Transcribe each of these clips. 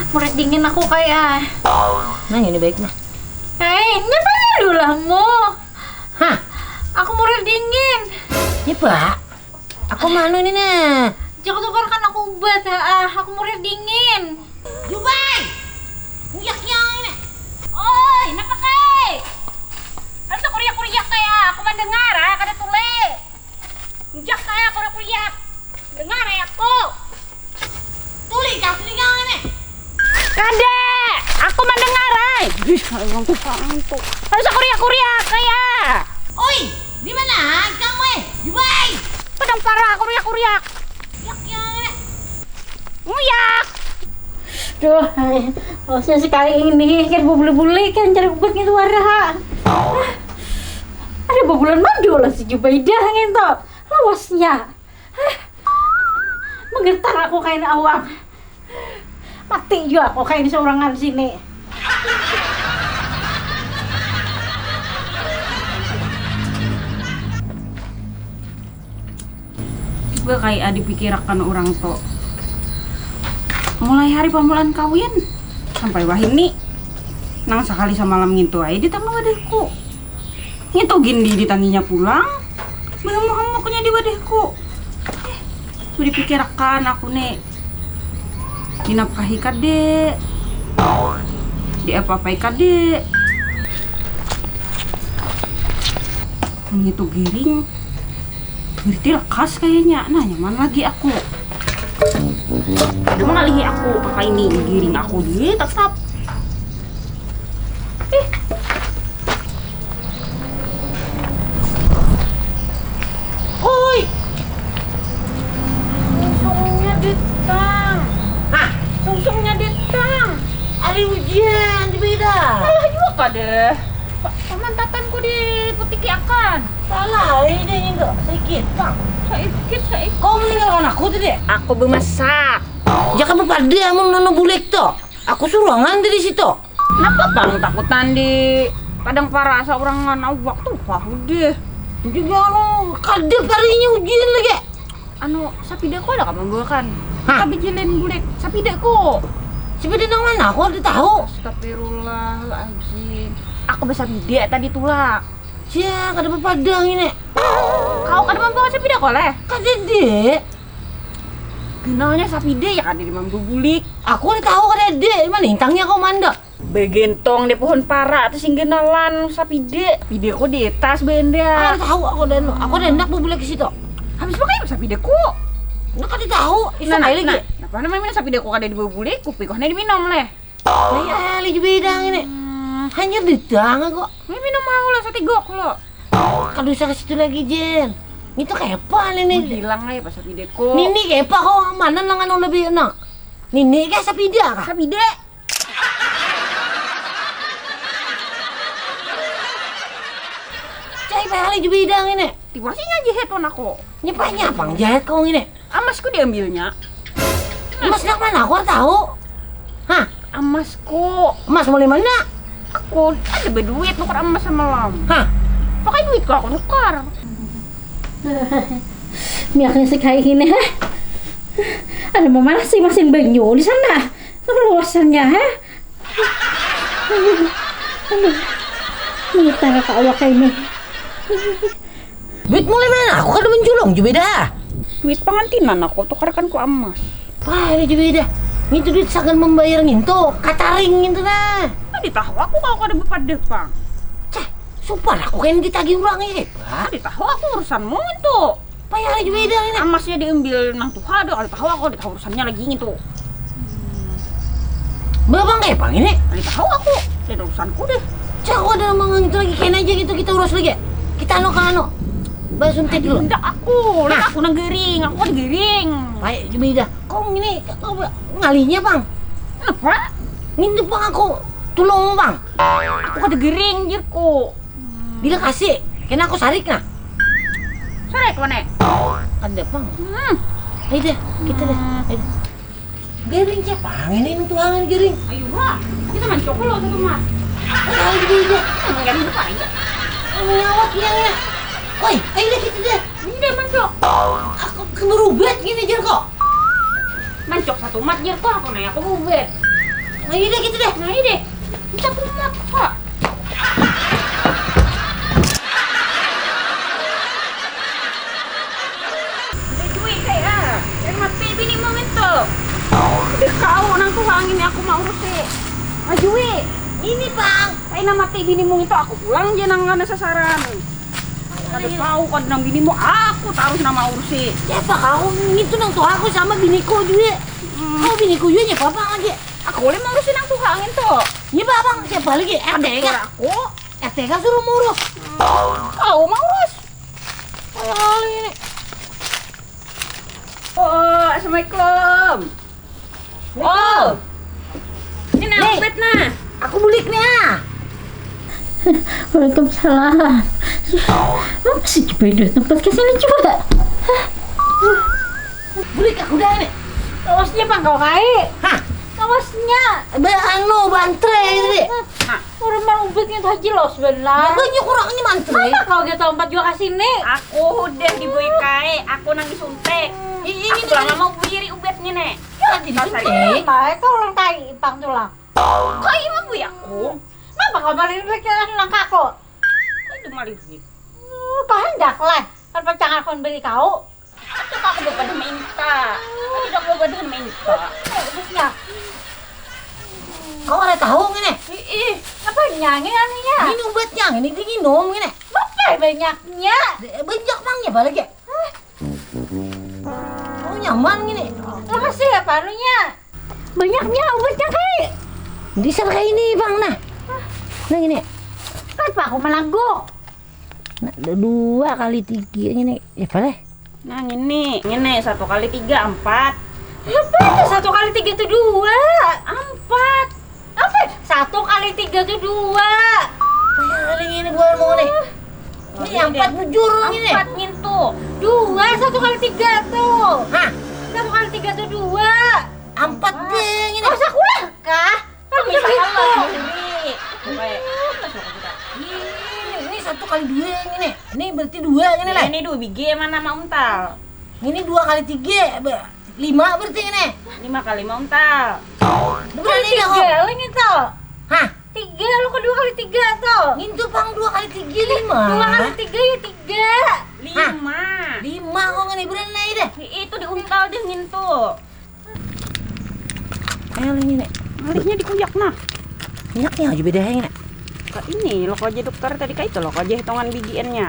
Murid dingin aku kayak. Nah ini baik nah. Hei, ngapain dulu mo? Hah? Aku murid dingin. Ya pak, aku mana ini nah? Jangan tukarkan aku obat aku murid dingin. Jubai, nyak ini. Oi, napa kay? Asa kuriak-kuriak kayak aku mendengar kada tule. Jak kayak kuriak-kuriak. Dengar aku. Tuli kau telinga ini. Kada, aku mendengar Ih, emang tuh kantuk. Asa kuriak-kuriak kayak. Oi, di mana kamu Jubai? Padang parah kuriak-kuriak. Nyak ini. Nguyak. Duh, harusnya sekali ini kan bule-bule kan cari obat gitu warah. Ada bulan madu lah si Jubaidah gitu. Lawasnya. Menggetar aku kain awang. Mati juga aku kain seorangan sini. Juga kayak dipikirkan orang tua. Mulai hari pamulan kawin sampai wahini nang sekali semalam ngintu aja di tangga wadahku. Ngintu gindi ditanginya pulang. Mengamuk-amuknya di wadahku. Tuh dipikirkan aku nih. Dinapkahi kade. Di apa-apai kade. Ngitu giring. Berarti lekas kayaknya. Nah, nyaman lagi aku. Ada mengalihi aku kakak ini giring aku dia tetap. Oi, Sungsungnya ditang. hah? Sungsungnya ditang. Ada ujian di beda. Salah juga kadeh. Pemantatanku di putiki akan. Salah, ini enggak sedikit bang. Saikit. Kau meninggalkan aku tadi? Aku bemasak. Jangan berpada mau nono bulek toh. Aku suruh nganti di situ. Kenapa bang takutan di padang para seorang waktu pahu deh. Juga lo kadep harinya ujian lagi. Anu sapida ko ada kamu bukan? Hah? Tapi jilin bulek sapida ko. Seperti nang mana aku ada tahu. Astagfirullahaladzim. Aku bisa pide tadi tulak. Cia, kada berpadang ini. Kau kan membawa sapida ko leh. Kada dek. Kenalnya sapide ya kan di mampu bulik. Aku ada tahu kada dek. Mana intangnya kau manda? Begentong di pohon para terus singgenalan sapide. Pide ko di tas benda. Ada tahu aku ada hendak berbulek ke situ. Habis pakai sapide ko. Nak kada tahu. Isa lagi. Apa namanya sapide ko kada di bulik, kupi ko na diminum leh. Saya ali bidang ini. Hanya ditang aku. May minum ako lah sa tigok lo. Kalau usah ke situ lagi Jen. Itu kayak apa ini? Bilang lah ya pas sapide ko. Nini kayak apa kau mana lang ano lebih enak? Nini kayak sapida kah? Sapide. Cai pahali di bidang ini. Tiba sih ngaji headphone aku. Nyepanya pang jahat kau ini. Amasku diambilnya. Mas nak mana aku tahu. Hah? Amasku. Mas mulai mana? Aku ada berduit nukar emas semalam. Hah? Pakai duit ko aku nukar. Miaknya sekali ini ada mau mana sih mesin banyu di sana? Luasannya Ini tangga ke awak ini. Duit mulai mana? Aku kan menjulung jubeda. Duit pengantinan aku tukarkan ku emas. Wah ini jubeda. Itu duit sagan membayar nginto, kataring gitu nah. Tadi tahu aku kalau ada bepada pang. Cah, sumpah aku kan ditagih orang ini. Tadi tahu aku urusanmu itu. Payah jubeda ini. Emasnya diambil nang tuh ada. Kali tahu aku tahu urusannya lagi gitu. Babang kayak pang ini. Kali tahu aku. Ada urusanku deh. Cah, aku ada mangang itu lagi kain aja gitu kita urus lagi. Kita ano. Bahas suntik dulu. Tidak aku, lihat aku nagering, aku kan gering. Baik jubeda. Kau ini kau ngalinya bang. Apa? Ngintip bang aku. Tolong bang. Aku kan gering jirku. Bila kasih, kena aku sarik nah. Sarek mana? Ada bang. Ayo deh, kita deh. Ayo. Gering siapa? Ini tuangan gering. Ayo lah, kita main coklo satu mat. Ayo jubeda. Emang gak bisa aja. Menyawat yang. Woi, ayo deh kita deh. Ini mancok. Aku keburu bet gini jer kok. Mancok satu mat jirku aku nanya aku bubet. Nah, iya deh gitu deh. Nah, ini deh. Minta kumat kok. Duit kayak. Yang mati bini mau minta. Udah kau nang tuang ini aku mau urus sih. Ajui. Ini bang. Ay na mati bini mo itu aku pulang dia nang ngana sasaran. Kada tahu kan nang bini mo aku taruh nama ursi. Siapa kau itu nang tuh aku sama biniku juga. Kau biniku juga nyapa bang lagi. Aku boleh mau urusin nang tuhangin tuh. Iya bang, siapa lagi? RTK. Aku. RTK suruh ngurus. Kau mau urus. Ayo ini. Oh, assalamualaikum. Oh. Ini Nih. nak bet nah. Aku buliknya. Waalaikumsalam. Apa sih beda tempat kesini juga? Bulik aku dah ini. Kawasnya bang kau kai. Hah? Kawasnya. Anu bantre gitu deh. Orang mau ubetnya tuh haji loh sebelah. Banyak orang ini mantre. Apa kau gitu tempat juga ke sini? Aku udah dibuik kai, aku nang disuntik. Ini Aku lama mau biri ubetnya nek. jadi disuntik. Baik kau orang kai ipang tulang. Kau ima bui aku. Kenapa kau balik lagi langkah kok? Aduh malih. Kau hendak lah. Kan pacangan kau beri kau. Itu aku udah pada minta. Tapi udah aku pada minta. Ubetnya. Kau ada tahu ini? Ih, Apa nyanyi aninya? Ini obatnya, ini diminum ini. Apa banyaknya? Banyak bangnya apa lagi? Oh nyaman gini. Makasih ya parunya. Banyaknya obatnya kai. Diesel kayak ini bang nah. Nah gini. Kenapa aku menangguk? Nah, 2 kali 3 ini. Ya boleh. nah ini 1 kali 3 4. Apa itu 1 kali 3 itu 2? 4. Apa? 1 kali 3 itu 2. Kali ini buat mau nih. Ini yang 4 bujur ini. 4 ngintu. 2 1 kali 3 tuh. Hah? 1 kali 3 itu 2. 4 deh ini. Oh, sakulah kah? Kamu bisa begitu. sendiri. Baik. Ini 1 kali 2 ini. Ini berarti 2 ini lah. Ini 2 biji mana mau untal? Ini 2 kali 3 5 berarti ini. 5 kali mau untal. Bukan ini dah. 3 lagi tuh. Hah? 3 lu ke 2 kali 3 tuh. Itu bang 2 kali 3 5. 2 kali 3 ya 3. 5. 5 kok ini beneran nih deh. Itu diuntal dia ngintu. Ayo ini nih. Malihnya dikuyak nah. Minyaknya aja beda ini. Kak ini lo aja dokter tadi kah itu lo aja hitungan bijiannya.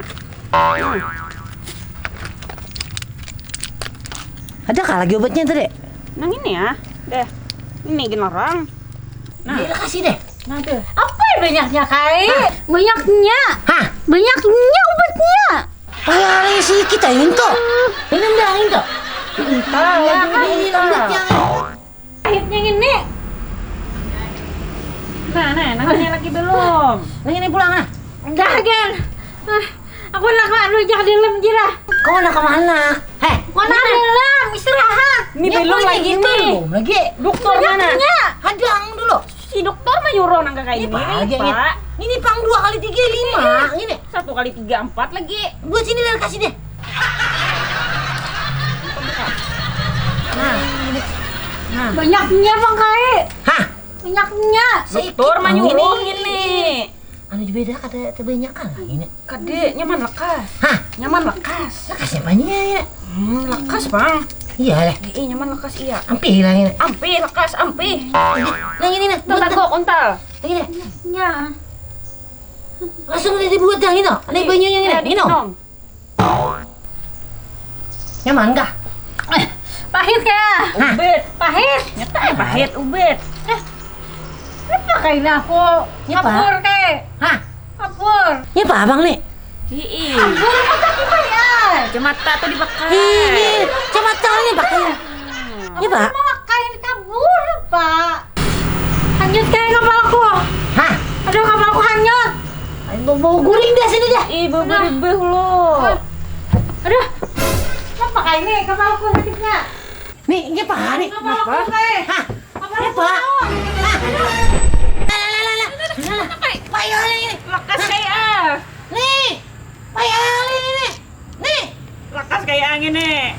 Ada kah lagi obatnya tadi? Nah ini ya. Deh. Ini generang. Nah, Iya kasih deh. nah deh. Apa yang banyaknya kai? Banyaknya. Hah? Banyaknya obatnya. Kayak si kita ini tuh. Minum dah ini tuh. Untal, Ya, kan, Ini untal. obatnya. Akhirnya ini. Nah, namanya lagi belum. Nah ini pulang nah. Enggak, Gen. Aku nak lu jangan dilem jirah. Kau nak kemana? Heh. Kau nak dilem istirahat. Ini belum lagi nih. Belum lagi. Dokter mana? Banyaknya. Hadang dulu. Si dokter mah nyuruh nang kayak Ini gini, lagi ini. Pak. Ini pang 2 kali 3 5. Ini. 1 kali 3 4 lagi. Buat sini dan kasih deh. Nah, ini. Nah. Banyaknya Bang Kai. Hah? Banyaknya. Dokter mah nyuruh gini. Anu beda kata kebanyakan lah ini. Kade nyaman lekas. Hah? Nyaman lekas. Kasih apanya ya? Lekas, Bang. Iya lah. Nyaman lekas iya. Ampi lah ini. Ampi lekas, ampi. Nah ini nah. Bentar kok untal. Ini. Ya. Langsung udah dibuat yang itu. Ini banyak yang ini. Ini. Nyaman kah? Pahit kayak. Ubet. Pahit. Nyata pahit ubet. Kenapa kayak aku? Ya, Pak. Kapur kayak. Hah? Kapur. Ini apa abang nih? Ii. Kapur apa aku kayak? Cemata tuh dipakai. Ini kecamatan nih pak. Ini pak. Mau makan kabur Pak. Hanyut kayak kepalaku. Hah? Aduh kepalaku hanyut. Bau guring dah sini dah. Ibu beribeh lo. Aduh. Kenapa kayak ini kepalaku sakitnya? Nih, ini apa nih? Kepalaku kayak. Hah? Ini apa? Hah? Lah. Payah ini. Lekas kayak. Nih. Payah ini. Nih. Lekas kayak angin nih.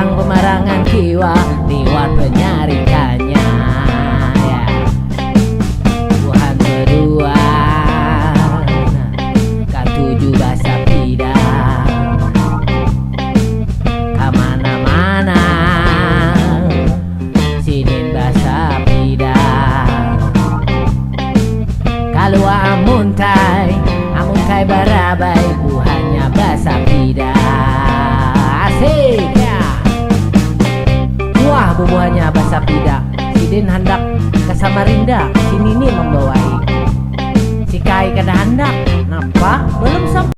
Tuang pemarangan kiwa liwat penyarikannya ya. Tuhan berdua katuju basa pidang kamana-mana sinin basa pidang. Kalau amun kai barabai buhannya basa pidang. Asik ya. Wah bubuhannya basa pidang. Sidin hendak ke Samarinda, si Nini membawai. Si Kai kada hendak. Napa? Belum sampai.